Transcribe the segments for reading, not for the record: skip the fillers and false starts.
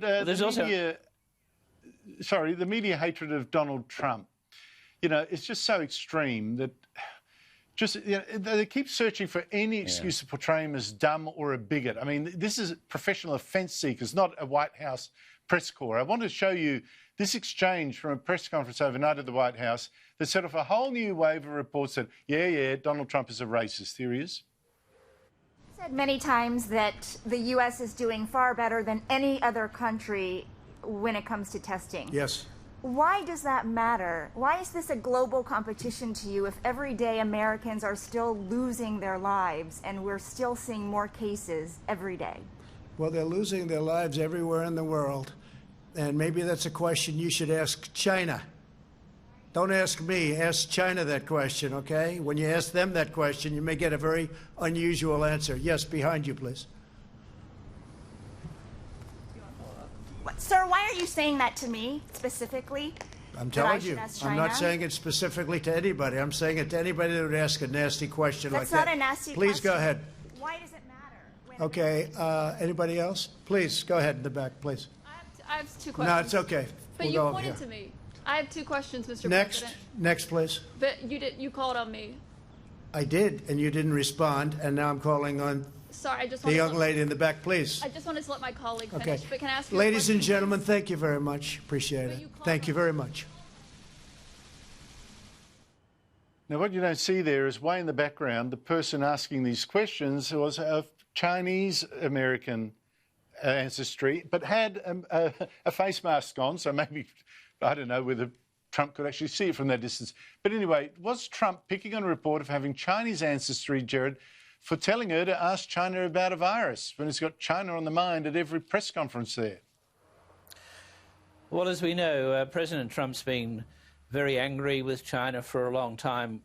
There's the media hatred of Donald Trump, you know, it's just so extreme that they keep searching for any excuse to portray him as dumb or a bigot. I mean, this is professional offence seekers, not a White House press corps. I want to show you this exchange from a press conference overnight at the White House that set off a whole new wave of reports that, Donald Trump is a racist. Here he is. Said many times that the U.S. is doing far better than any other country when it comes to testing. Yes. Why does that matter? Why is this a global competition to you if every day Americans are still losing their lives and we're still seeing more cases every day? Well, they're losing their lives everywhere in the world. And maybe that's a question you should ask China. Don't ask me, ask China that question, okay? When you ask them that question, you may get a very unusual answer. Yes, behind you, please. Sir, why are you saying that to me specifically? I'm telling you. I'm not saying it specifically to anybody. I'm saying it to anybody that would ask a nasty question like that. That's not a nasty question. Please go ahead. Why does it matter? Okay. Anybody else? Please, go ahead in the back, please. I have two questions. No, it's okay. But you pointed to me. I have two questions, Mr. President. Next, please. But you called on me. I did, and you didn't respond, and now I'm calling on the young lady in the back, please. I just wanted to let my colleague finish, okay. But can I ask you Ladies and gentlemen, thank you very much. Appreciate it. Thank you very much. Now, what you don't see there is way in the background, the person asking these questions was of Chinese-American ancestry, but had a face mask on, so maybe, I don't know whether Trump could actually see it from that distance. But anyway, was Trump picking on a report of having Chinese ancestry, Gerard, for telling her to ask China about a virus when he's got China on the mind at every press conference there? Well, as we know, President Trump's been very angry with China for a long time,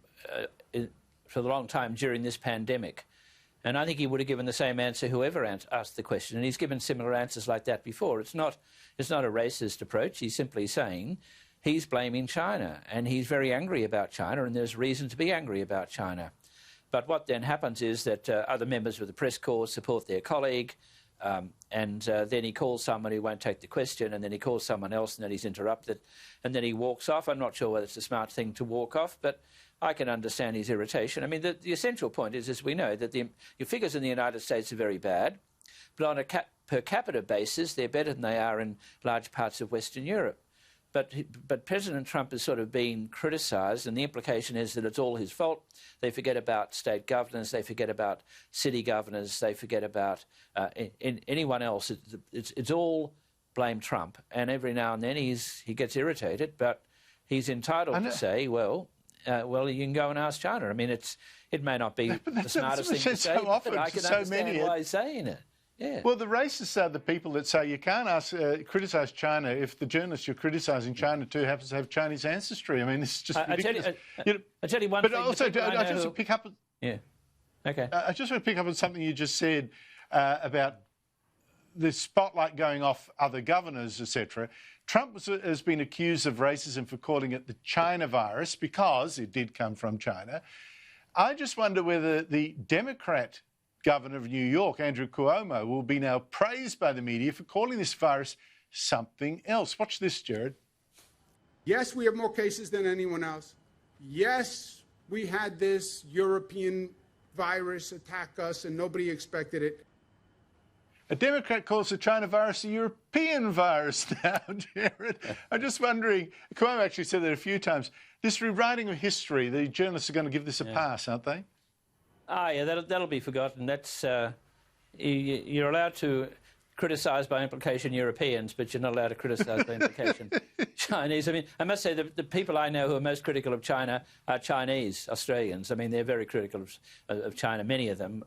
during this pandemic. And I think he would have given the same answer whoever asked the question. And he's given similar answers like that before. It's not a racist approach. He's simply saying he's blaming China. And he's very angry about China, and there's reason to be angry about China. But what then happens is that other members of the press corps support their colleague, and then he calls someone who won't take the question, and then he calls someone else, and then he's interrupted, and then he walks off. I'm not sure whether it's a smart thing to walk off, but I can understand his irritation. I mean, the essential point is, as we know, that your figures in the United States are very bad, but on a per capita basis, they're better than they are in large parts of Western Europe. But President Trump has sort of been criticised, and the implication is that it's all his fault. They forget about state governors, they forget about city governors, they forget about anyone else. It's all blame Trump. And every now and then he gets irritated, but he's entitled to say, well, you can go and ask China. I mean, it may not be the smartest thing to say, but I can understand why he's saying it. Yeah. Well, the racists are the people that say you can't criticise China if the journalist you're criticising China to happens to have Chinese ancestry. I mean, it's just ridiculous. I tell you one but thing. Also, I just want to pick up. Yeah. Okay. I just want to pick up on something you just said about the spotlight going off other governors, etc. Trump has been accused of racism for calling it the China virus because it did come from China. I just wonder whether the Democrat Governor of New York, Andrew Cuomo, will be now praised by the media for calling this virus something else. Watch this, Gerard. Yes, we have more cases than anyone else. Yes, we had this European virus attack us and nobody expected it. A Democrat calls the China virus a European virus now, Gerard. I'm just wondering, Cuomo actually said that a few times, this rewriting of history, the journalists are going to give this a pass, aren't they? Ah, yeah, that'll be forgotten. That's you're allowed to criticise by implication Europeans, but you're not allowed to criticise by implication Chinese. I mean, I must say the people I know who are most critical of China are Chinese Australians. I mean, they're very critical of China, many of them.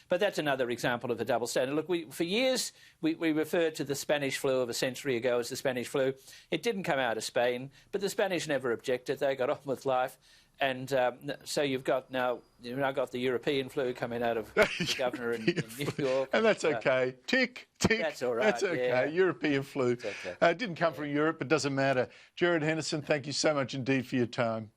But that's another example of a double standard. Look, for years we referred to the Spanish flu of a century ago as the Spanish flu. It didn't come out of Spain, but the Spanish never objected. They got on with life. And so you've now got the European flu coming out of the governor in New York. And that's okay. Tick, tick. That's all right. That's okay. Yeah. European flu. Okay. It didn't come from Europe, but doesn't matter. Gerard Henderson, thank you so much indeed for your time.